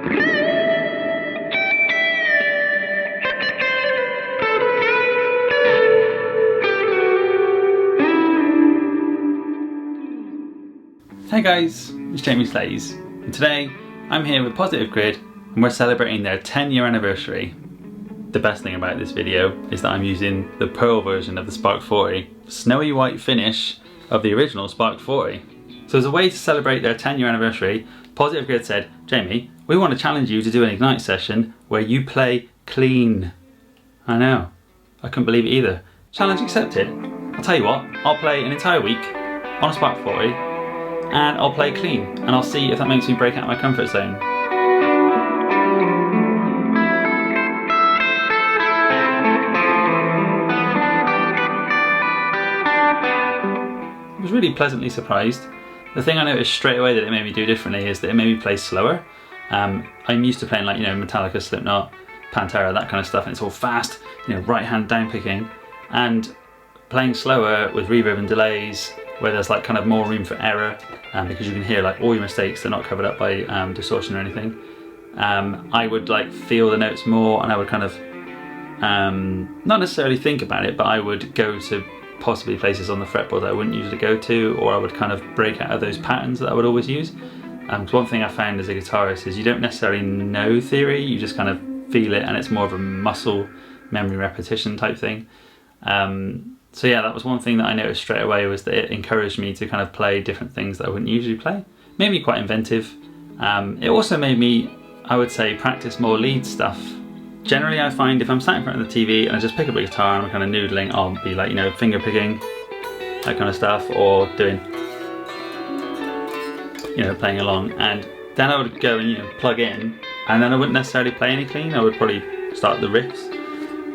Hey guys, it's Jamie Slays, and today I'm here with Positive Grid and we're celebrating their 10-year anniversary. The best thing about this video is that I'm using the Pearl version of the Spark 40, snowy white finish of the original Spark 40. So as a way to celebrate their 10-year anniversary, Positive Grid said, Jamie, we want to challenge you to do an Ignite session where you play clean. I know, I couldn't believe it either. Challenge accepted. I'll tell you what, I'll play an entire week on a Spark 40 and I'll play clean, and I'll see if that makes me break out of my comfort zone. I was really pleasantly surprised. The thing I noticed straight away that it made me do differently is that it made me play slower. I'm used to playing like, Metallica, Slipknot, Pantera, that kind of stuff, and it's all fast, right hand down picking, and playing slower with reverb and delays, where there's like kind of more room for error, because you can hear like all your mistakes, they're not covered up by distortion or anything. I would like feel the notes more, and I would kind of not necessarily think about it, but I would go to possibly places on the fretboard that I wouldn't usually go to, or I would kind of break out of those patterns that I would always use. So one thing I found as a guitarist is you don't necessarily know theory, you just kind of feel it, and it's more of a muscle memory repetition type thing. So yeah, that was one thing that I noticed straight away, was that it encouraged me to kind of play different things that I wouldn't usually play. Made me quite inventive. It also made me, I would say, practice more lead stuff. Generally I find if I'm sat in front of the TV and I just pick up a guitar and I'm kind of noodling, I'll be like, finger picking, that kind of stuff, or doing, playing along. And then I would go and plug in, and then I wouldn't necessarily play any clean, I would probably start the riffs.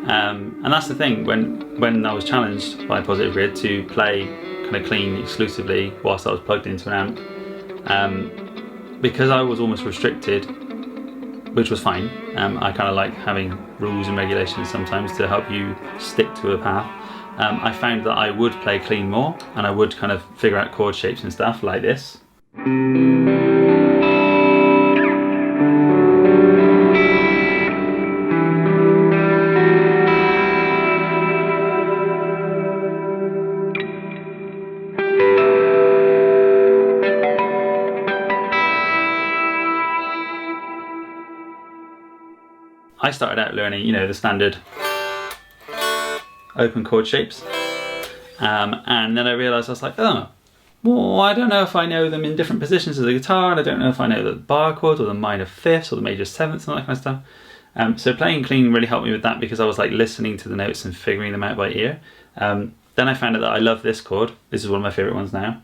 And that's the thing, when I was challenged by Positive Grid to play kind of clean exclusively whilst I was plugged into an amp, because I was almost restricted, which was fine. I kind of like having rules and regulations sometimes to help you stick to a path. I found that I would play clean more, and I would kind of figure out chord shapes and stuff like this. I started out learning, the standard open chord shapes, and then I realised I was like, oh, well, I don't know if I know them in different positions of the guitar, and I don't know if I know the bar chords or the minor fifths or the major sevenths and that kind of stuff. So playing clean really helped me with that, because I was like listening to the notes and figuring them out by ear. Then I found out that I love this chord. This is one of my favourite ones now.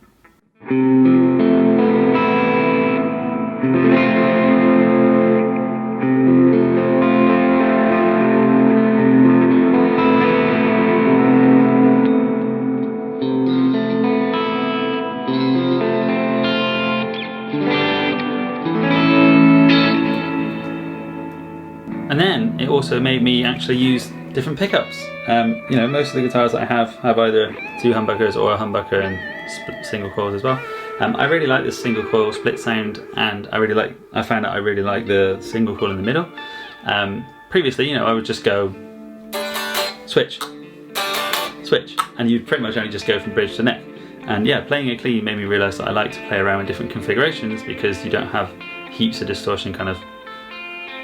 And then it also made me actually use different pickups. Most of the guitars that I have either two humbuckers or a humbucker and single coils as well. I really like this single coil split sound, and I found out I really like the single coil in the middle. Previously, I would just go switch, switch, and you'd pretty much only just go from bridge to neck. And yeah, playing it clean made me realise that I like to play around with different configurations, because you don't have heaps of distortion kind of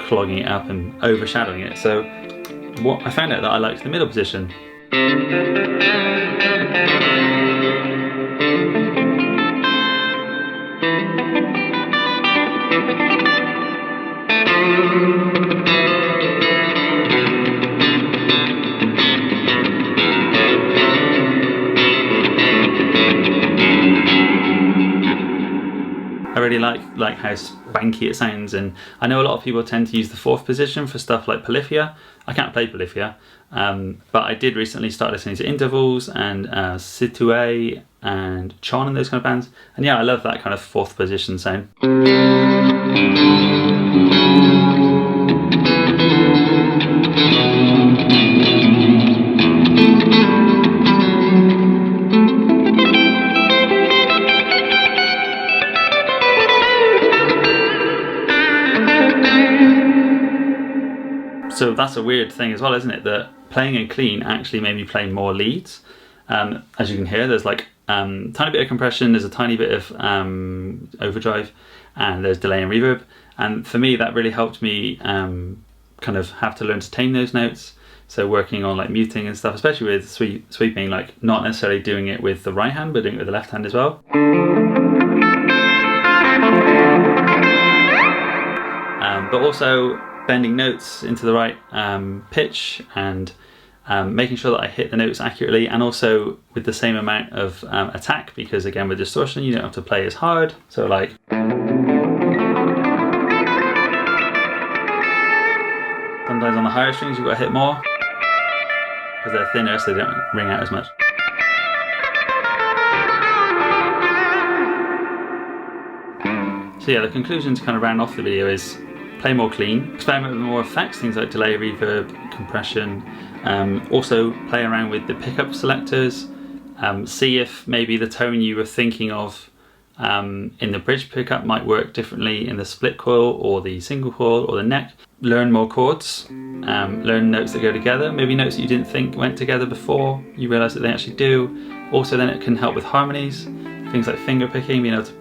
clogging it up and overshadowing it. So I found out that I liked the middle position. I really like how spanky it sounds, and I know a lot of people tend to use the fourth position for stuff like Polyphia. I can't play Polyphia, but I did recently start listening to Intervals and Situé and Chon and those kind of bands, and yeah, I love that kind of fourth position sound. So that's a weird thing as well, isn't it? That playing in clean actually made me play more leads. As you can hear, there's like tiny bit of compression, there's a tiny bit of overdrive, and there's delay and reverb. And for me, that really helped me kind of have to learn to tame those notes. So working on like muting and stuff, especially with sweeping, like not necessarily doing it with the right hand, but doing it with the left hand as well. But also bending notes into the right pitch, and making sure that I hit the notes accurately, and also with the same amount of attack, because again with distortion you don't have to play as hard. So like sometimes on the higher strings you've got to hit more because they're thinner, so they don't ring out as much. So yeah, the conclusion to kind of round off the video is play more clean, experiment with more effects, things like delay, reverb, compression. Also play around with the pickup selectors, see if maybe the tone you were thinking of in the bridge pickup might work differently in the split coil or the single coil or the neck. Learn more chords, learn notes that go together, maybe notes that you didn't think went together before, you realise that they actually do. Also then it can help with harmonies, things like finger picking, being able to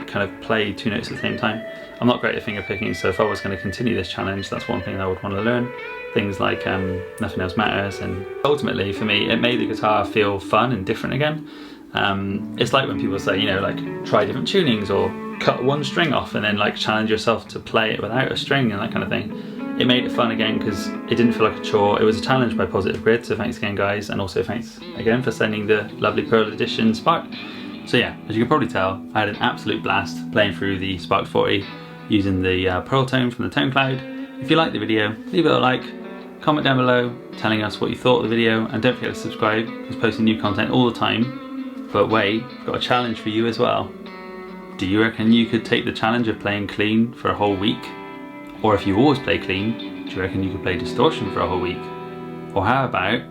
kind of play two notes at the same time. I'm not great at finger picking, so if I was going to continue this challenge, that's one thing I would want to learn. Things like Nothing Else Matters, and ultimately for me it made the guitar feel fun and different again. It's like when people say, you know, like try different tunings or cut one string off and then like challenge yourself to play it without a string and that kind of thing. It made it fun again because it didn't feel like a chore. It was a challenge by Positive Grid, so thanks again guys, and also thanks again for sending the lovely Pearl Edition Spark. So yeah, as you can probably tell, I had an absolute blast playing through the Spark 40 using the Pearl tone from the Tone Cloud. If you liked the video, leave it a like, comment down below telling us what you thought of the video, and don't forget to subscribe because I'm posting new content all the time. But wait, I've got a challenge for you as well. Do you reckon you could take the challenge of playing clean for a whole week? Or if you always play clean, do you reckon you could play distortion for a whole week? Or how about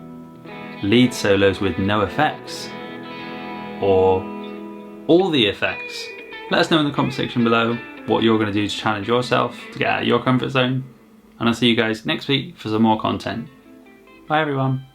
lead solos with no effects? Or all the effects? Let us know in the comment section below what you're going to do to challenge yourself to get out of your comfort zone. And I'll see you guys next week for some more content. Bye everyone.